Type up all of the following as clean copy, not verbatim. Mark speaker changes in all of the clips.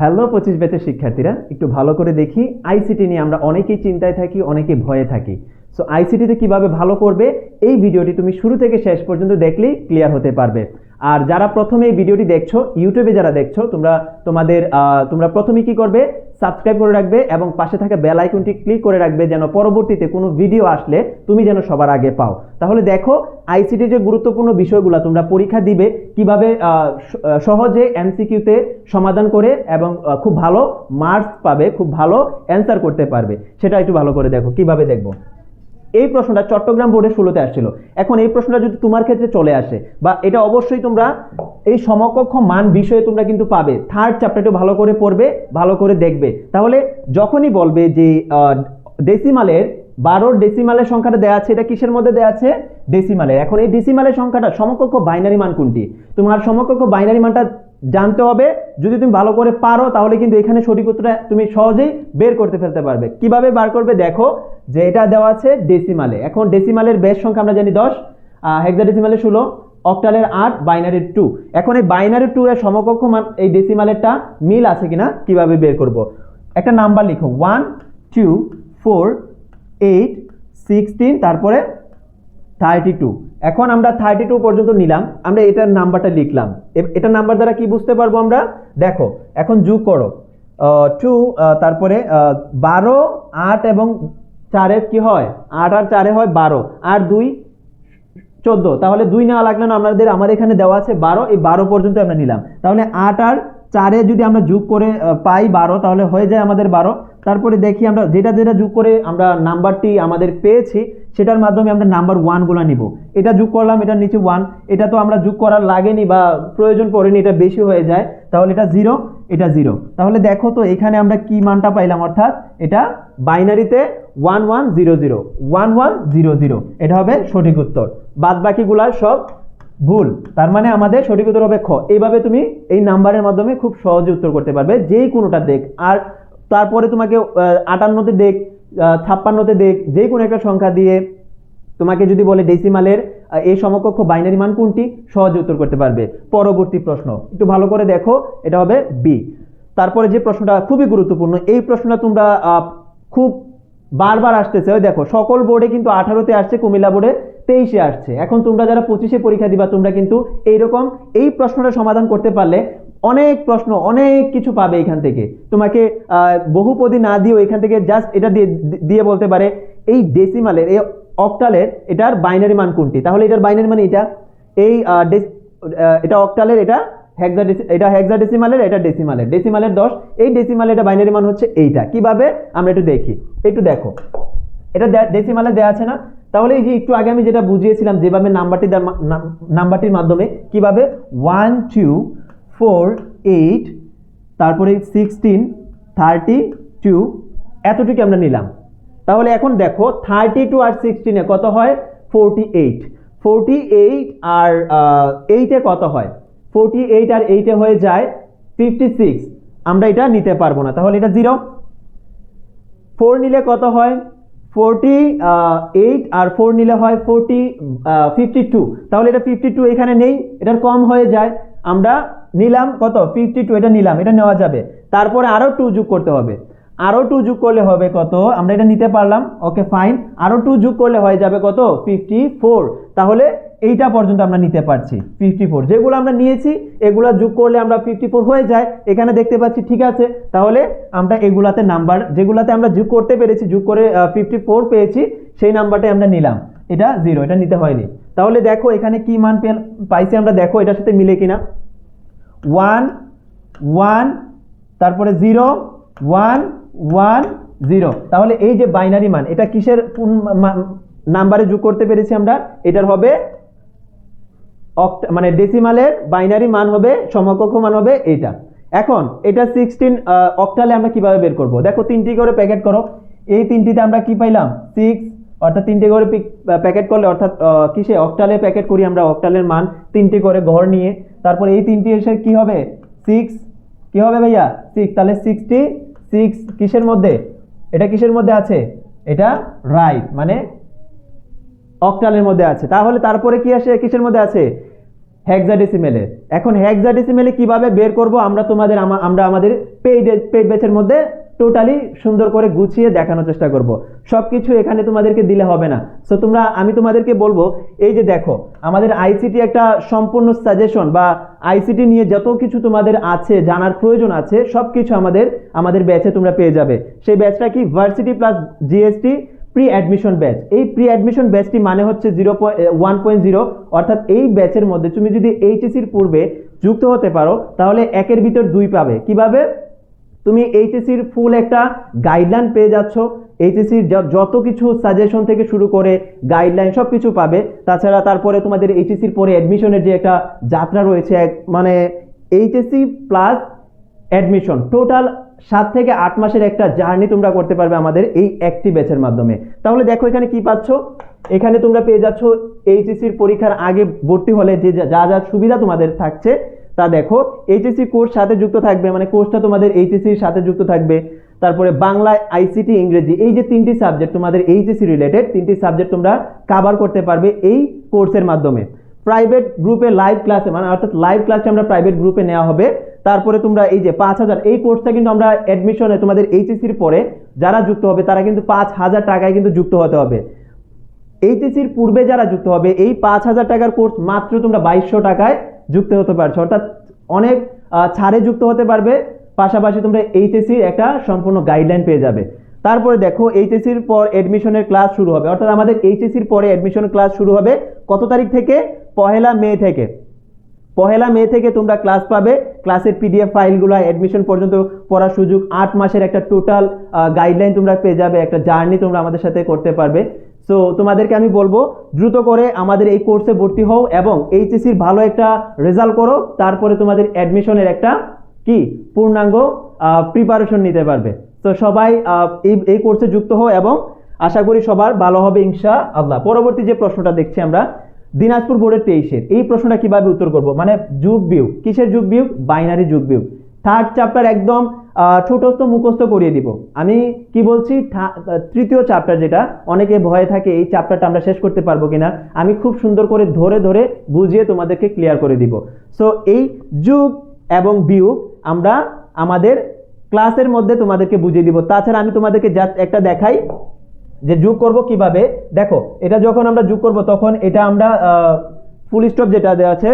Speaker 1: Hello 25 ব্যাচের শিক্ষার্থীরা, একটু ভালো করে দেখি। আইসিটি নিয়ে আমরা অনেকেই চিন্তায় থাকি, অনেকে ভয়ে থাকি। সো আইসিটিতে কিভাবে ভালো করবে এই ভিডিওটি তুমি শুরু থেকে শেষ পর্যন্ত দেখলেই ক্লিয়ার হতে পারবে। আর যারা প্রথমে এই ভিডিওটি দেখছো, ইউটিউবে যারা দেখছো, তোমরা প্রথমে কি করবে, সাবস্ক্রাইব করে রাখবে এবং পাশে থাকা বেল আইকনটি ক্লিক করে রাখবে, যেন পরবর্তীতে কোনো ভিডিও আসলে তুমি যেন সবার আগে পাও। তাহলে দেখো আইসিটির যে গুরুত্বপূর্ণ বিষয়গুলো তোমরা পরীক্ষা দিবে কিভাবে সহজে এমসিকিউতে সমাধান করে এবং খুব ভালো মার্কস পাবে, খুব ভালো অ্যান্সার করতে পারবে, সেটা একটু ভালো করে দেখো। কিভাবে দেখবো, এই প্রশ্নটা চট্টগ্রাম বোর্ডে 16তে আসছিল। এখন এই প্রশ্নটা যদি তোমার ক্ষেত্রে চলে আসে, বা এটা অবশ্যই তোমরা এই সমকক্ষ মান বিষয়ে তোমরা কিন্তু পাবে, থার্ড চ্যাপ্টারটা ভালো করে পড়বে, ভালো করে দেখবে। তাহলে যখনই বলবে যে ডেসিমালের 12 ডেসিমালের সংখ্যাটা দেওয়া আছে, এটা কিসের মধ্যে দেওয়া আছে? ডেসিমালের। এখন এই ডেসিমালের সংখ্যাটা সমকক্ষ বাইনারি মান কোনটি? তোমার সমকক্ষ বাইনারি মানটা জানতে হবে। যদি তুমি ভালো করে পারো তাহলে কিন্তু এখানে সঠিক উত্তরটা তুমি সহজেই বের করতে ফেলতে পারবে। কিভাবে বার করবে দেখো, যে এটা দেওয়া আছে ডেসিমালে। এখন ডেসিমালের বেস সংখ্যা আমরা জানি 10, হেক্সাডেসিমালে 16, অক্টালের 8, বাইনারির 2। এখন এই বাইনারি 2 এর সমকক্ষ মান এই ডেসিমালেরটা মিল আছে কিনা কিভাবে বের করব? একটা নাম্বার লিখো, 1 2 4 8 16 তারপরে 32। এখন আমরা 32 পর্যন্ত নিলাম, আমরা এটার নাম্বারটা লিখলাম। এটা নাম্বার দ্বারা কি বুঝতে পারবো আমরা? দেখো এখন যোগ করো, 2 তারপরে 12, 8 এবং 4 কি হয়? 8 আর 4 হয় 12, আর 2 14। তাহলে 2 নেওয়া লাগলো না আমাদের এখানে দেওয়া আছে 12, এই 12 পর্যন্ত আমরা নিলাম। তাহলে 8 আর 4 যদি আমরা যোগ করে পাই 12, তাহলে হয়ে যায় আমাদের 12। তারপরে দেখি আমরা যেটা যোগ করে আমরা নাম্বারটি আমাদের পেয়েছি, সেটার মাধ্যমে আমরা নাম্বার 1 গুলো নিব। এটা যোগ করলাম, এটার নিচে 1, এটা তো আমরা যোগ করার লাগেনি বা প্রয়োজন পড়েনি, এটা বেশি হয়ে যায়। তাহলে এটা 0, এটা 0। তাহলে দেখো তো এখানে আমরা কি মানটা পাইলাম, অর্থাৎ এটা বাইনারিতে 1100, 1100, এটা হবে সঠিক উত্তর। বাদ বাকিগুলা সব ভুল, তার মানে আমাদের সঠিক উত্তর হবে খ। এইভাবে তুমি এই নাম্বারের মাধ্যমে খুব সহজে উত্তর করতে পারবে, যেই কোনোটা দেখ। আর তারপরে তোমাকে 58তে দেখ, 56তে দেখ, যে কোনো একটা সংখ্যা দিয়ে তোমাকে যদি বলে ডেসিমালের এই সমকক্ষ বাইনারি মান কোনটি, সহজে উত্তর করতে পারবে। পরবর্তী প্রশ্ন একটু ভালো করে দেখো, এটা হবে বি। তারপরে যে প্রশ্নটা খুবই গুরুত্বপূর্ণ, এই প্রশ্নটা তোমরা খুব বারবার আসতেছে। ওই দেখো সকল বোর্ডে কিন্তু 18তে আসছে, কুমিল্লা বোর্ডে 23-এ আসছে। এখন তোমরা যারা 25-এ পরীক্ষা দিবা, তোমরা কিন্তু এইরকম এই প্রশ্নটা সমাধান করতে পারলে অনেক প্রশ্ন, অনেক কিছু পাবে এখান থেকে। তোমাকে বহুপদী না দিয়েও এখান থেকে জাস্ট এটা দিয়ে বলতে পারে এই ডেসিমালের, এই অক্টালের এটার বাইনারি মান কোনটি। তাহলে এটার বাইনারি মান এটা, এই এটা অক্টালের, এটা হেক্সাডেসিমালের, এটা ডেসিমালের। ডেসিমালের 10, এই ডেসিমালের এটা বাইনারি মান হচ্ছে এইটা। কিভাবে আমরা একটু দেখি, একটু দেখো। এটা ডেসিমালে দেওয়া আছে না? তাহলে এই যে একটু আগে আমি যেটা বুঝিয়েছিলাম, যেভাবে নাম্বারটির মাধ্যমে কিভাবে 1 2 4 8 তারপরে 16 32 এতটুকু আমরা নিলাম। তাহলে এখন দেখো 32 আর 16 এ কত হয়? 48। 48 আর 8 এ কত হয়? 48 আর 8 এ হয়ে যায় 56। আমরা এটা নিতে পারবো না, তাহলে এটা 0। 4 নিলে কত হয়? 48 আর 4 নিলে হয় 52। তাহলে এটা 52 এখানে নেই, এটার কম হয়ে যায়। আমরা নিলাম কত? 52, এটা নিলাম, এটা নেওয়া যাবে। তারপরে আরো 2 যোগ করতে হবে, আরো 2 যোগ করলে হবে কত? আমরা এটা নিতে পারলাম, ওকে ফাইন। আরো 2 যোগ করলে হয়ে যাবে কত? 54। তাহলে এইটা পর্যন্ত আমরা নিতে পারছি 54। যেগুলো আমরা নিয়েছি এগুলা যোগ করলে আমরা 54 হয়ে যায়, এখানে দেখতে পাচ্ছি, ঠিক আছে। তাহলে আমরা এগুলাতে নাম্বার যেগুলাতে আমরা যোগ করতে পেরেছি, যোগ করে 54 পেয়েছি, সেই নাম্বারটাই আমরা নিলাম। এটা 0, এটা নিতে হয়নি। তাহলে দেখো এখানে কি মান পাইছি আমরা, দেখো এটার সাথে মিলে কিনা। 1 1 তারপরে 0 1 1 0। তাহলে এই যে বাইনারি মান, এটা কিসের নাম্বারে যোগ করতে পেরেছি আমরা? এটার হবে মানে ডেসিমালের বাইনারি মান হবে, সমকক্ষ মান হবে এইটা। এখন এটা 16 অক্টালে আমরা কিভাবে বের করব? দেখো 3টি করে প্যাকেট করো, এই 3টিতে আমরা কি পাইলাম? 6, অর্থাৎ 3টে করে প্যাকেট করলে, অর্থাৎ কিসে? অক্টালে প্যাকেট করি আমরা, অক্টালের মান 3টে করে ঘর নিয়ে, তারপর এই 3টি এসে কি হবে? 6, কি হবে ভাইয়া? 6। তাহলে 66 কিসের মধ্যে? এটা কিসের মধ্যে আছে? এটা রাইট, মানে অক্টালের মধ্যে আছে। তাহলে তারপরে কি আসে? কিসের মধ্যে আছে? হেক্সাডেসিমেলে। এখন হেক্সাডেসিমেলে কিভাবে বের করব আমরা আমাদের পেইড ব্যাচের মধ্যে টোটালি সুন্দর করে গুছিয়ে দেখানোর চেষ্টা করব। সবকিছু এখানে তোমাদেরকে দিলে হবে না। সো আমি তোমাদেরকে বলবো, এই যে দেখো আমাদের আইসিটি একটা সম্পূর্ণ সাজেশন বা আইসিটি নিয়ে যত কিছু তোমাদের আছে জানার প্রয়োজন আছে সবকিছু আমাদের ব্যাচে তোমরা পেয়ে যাবে। সেই ব্যাচটা কি? Varsity plus GST pre admission batch. এই প্রি অ্যাডমিশন ব্যাচটি মানে হচ্ছে 1.0, অর্থাৎ এই ব্যাচের মধ্যে তুমি যদি এইচএসসির পূর্বে যুক্ত হতে পারো তাহলে একের ভিতর 2 পাবে। কিভাবে? তুমি এইচএসসির ফুল একটা গাইডলাইন পেয়ে যাচ্ছ, এইচএসসির যত কিছু সাজেশন থেকে শুরু করে গাইডলাইন সব কিছু পাবে। তাছাড়া তারপরে তোমাদের এইচএসসির পরে অ্যাডমিশনের যে একটা যাত্রা রয়েছে, মানে এইচএসসি প্লাস অ্যাডমিশন টোটাল 7 থেকে 8 মাসের একটা জার্নি তোমরা করতে পারবে আমাদের এই একটি ব্যাচের মাধ্যমে। তাহলে দেখো এখানে কি পাচ্ছ, এখানে তোমরা পেয়ে যাচ্ছ এইচএসসির পরীক্ষার আগে ভর্তি হলে যে যা যা সুবিধা তোমাদের থাকছে তা দেখো। এইচএসসি কোর্স সাথে যুক্ত থাকবে, মানে কোর্সটা তোমাদের এইচএসসির সাথে যুক্ত থাকবে। তারপরে বাংলা, আইসিটি, ইংরেজি, এই যে 3টি সাবজেক্ট তোমাদের এইচএসসি রিলেটেড 3টি সাবজেক্ট তোমরা কভার করতে পারবে এই কোর্সের মাধ্যমে। প্রাইভেট গ্রুপে লাইভ ক্লাসে, মানে অর্থাৎ লাইভ ক্লাসটা আমরা প্রাইভেট গ্রুপে নেওয়া হবে। তারপরে তোমরা এই যে 5000, এই কোর্সটা কিন্তু আমরা অ্যাডমিশনে তোমাদের এইচএসসির পরে যারা যুক্ত হবে তারা কিন্তু 5000 টাকায় কিন্তু যুক্ত হতে হবে। এইচএসসির পূর্বে যারা যুক্ত হবে এই 5000 টাকার কোর্স মাত্র তোমরা 2200 টাকায় যুক্ত হতে পারছো, অর্থাৎ অনেক ছাড়ে যুক্ত হতে পারবে। পাশাপাশি তোমরা এইচএসসির একটা সম্পূর্ণ গাইডলাইন পেয়ে যাবে। তারপরে দেখো এইচএসসির পর অ্যাডমিশনের ক্লাস শুরু হবে, অর্থাৎ আমাদের এইচএসসির পরে অ্যাডমিশন ক্লাস শুরু হবে কত তারিখ থেকে? 1 মে থেকে। 1 মে থেকে তোমরা ক্লাস পাবে। ক্লাসের পিডিএফ ফাইলগুলো অ্যাডমিশন পর্যন্ত পড়ার সুযোগ, 8 মাসের একটা টোটাল গাইডলাইন তোমরা পেয়ে যাবে, একটা জার্নি তোমরা আমাদের সাথে করতে পারবে। সো তোমাদেরকে আমি বলবো দ্রুত করে আমাদের এই কোর্সে ভর্তি হও এবং এইচএসসির ভালো একটা রেজাল্ট করো, তারপরে তোমাদের অ্যাডমিশনের একটা কি পূর্ণাঙ্গ প্রিপারেশন নিতে পারবে। তো সবাই এই কোর্সে যুক্ত হও এবং আশা করি সবার ভালো হবে ইনশাআল্লাহ। পরবর্তী যে প্রশ্নটা দেখছি আমরা, দিনাজপুর বোর্ডের 23-এর এই প্রশ্নটা কিভাবে উত্তর করব, মানে যুগ বিয়োগ। কিসের যুগ বিয়োগ? বাইনারি যুগ বিয়োগ। 3rd চ্যাপ্টার একদম ছোটস্থ মুখস্থ করিয়ে দিব। আমি কি বলছি, 3য় চ্যাপ্টার যেটা অনেকে ভয়ে থাকে এই চ্যাপ্টারটা আমরা শেষ করতে পারবো কিনা, আমি খুব সুন্দর করে ধরে ধরে বুঝিয়ে তোমাদেরকে ক্লিয়ার করে দিব। সো এই যুগ এবং বিয়োগ আমরা আমাদের ক্লাসের মধ্যে তোমাদেরকে বুঝিয়ে দিব। তাছাড়া আমি তোমাদেরকে জাস্ট একটা দেখাই যে যোগ করব কিভাবে। দেখো এটা যখন আমরা যোগ করব তখন এটা আমরা ফুল স্টপ যেটা দেওয়া আছে,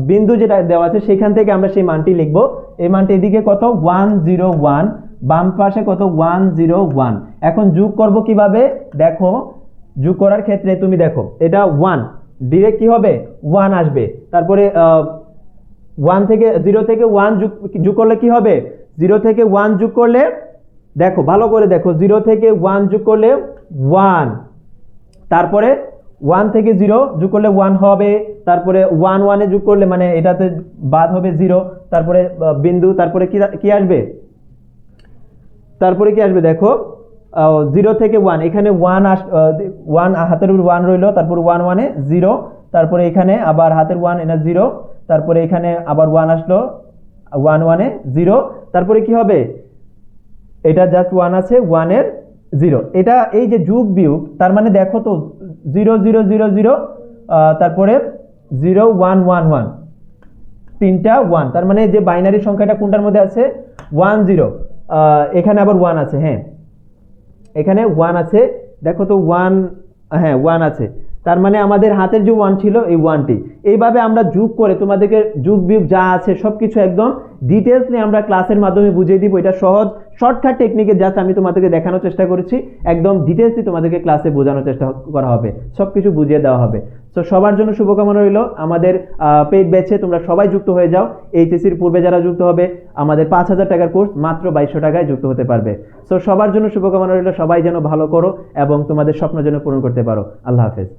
Speaker 1: বিন্দু যেটা দেওয়া আছে সেখান থেকে আমরা সেই মানটি লিখব। এই মানটি এদিকে কত? 101, বাম পাশে কত? 101। এখন যোগ করব কিভাবে? দেখো যোগ করার ক্ষেত্রে তুমি দেখো এটা 1 ডিরেক্ট কি হবে? 1 আসবে। তারপরে 0 থেকে 1 যোগ করলে কি হবে? 0 থেকে 1 যোগ করলে দেখো ভালো করে দেখো, 0 থেকে 1 যোগ করলে 1, তারপরে 1 থেকে 0 যোগ করলে 1 হবে, তারপরে 1 এ যোগ করলে মানে এটাতে বাদ হবে 0, তারপরে বিন্দু, তারপরে কি আসবে? তারপরে কি আসবে দেখো 0 থেকে 1, এখানে 1 হাতের উপর 1 রইলো, তারপর 1 এ 0, তারপরে এখানে আবার হাতের 1 এটা 0, তারপরে এখানে আবার 1 আসলো, 1 এ 0, তারপরে কি হবে? এটা জাস্ট 1 আছে, 1 এর 0। এটা এই যে যোগ বিয়োগ, তার মানে দেখো তো 0 0 0 0, তারপরে 0 1 1 1, 3টা 1, তার মানে যে বাইনারি সংখ্যাটা কোনটার মধ্যে আছে? 1 0। এখানে আবার 1 আছে, হ্যাঁ এখানে 1 আছে, দেখো তো 1, হ্যাঁ 1 আছে, তার মানে আমাদের হাতের যে 1 ছিল এই 1টি। এইভাবে আমরা যোগ করে তোমাদেরকে যোগ বিয়োগ যা আছে সবকিছু একদম ডিটেইলসলি আমরা ক্লাসের মাধ্যমে বুঝিয়ে দিব। এটা সহজ শর্টকাট টেকনিকে জাস্ট আমি তোমাদেরকে দেখানোর চেষ্টা করেছি, একদম ডিটেইলসলি তোমাদেরকে ক্লাসে বোঝানোর চেষ্টা করা হবে, সবকিছু বুঝিয়ে দেওয়া হবে। তো সবার জন্য শুভকামনা রইল। আমাদের পেইড ব্যাচে তোমরা সবাই যুক্ত হয়ে যাও। এইচএসসির পূর্বে যারা যুক্ত হবে আমাদের 5000 টাকার কোর্স মাত্র 2200 টাকায় যুক্ত হতে পারবে। সো সবার জন্য শুভকামনা রইল, সবাই যেন ভালো করো এবং তোমাদের স্বপ্ন যেন পূরণ করতে পারো। আল্লাহ হাফেজ।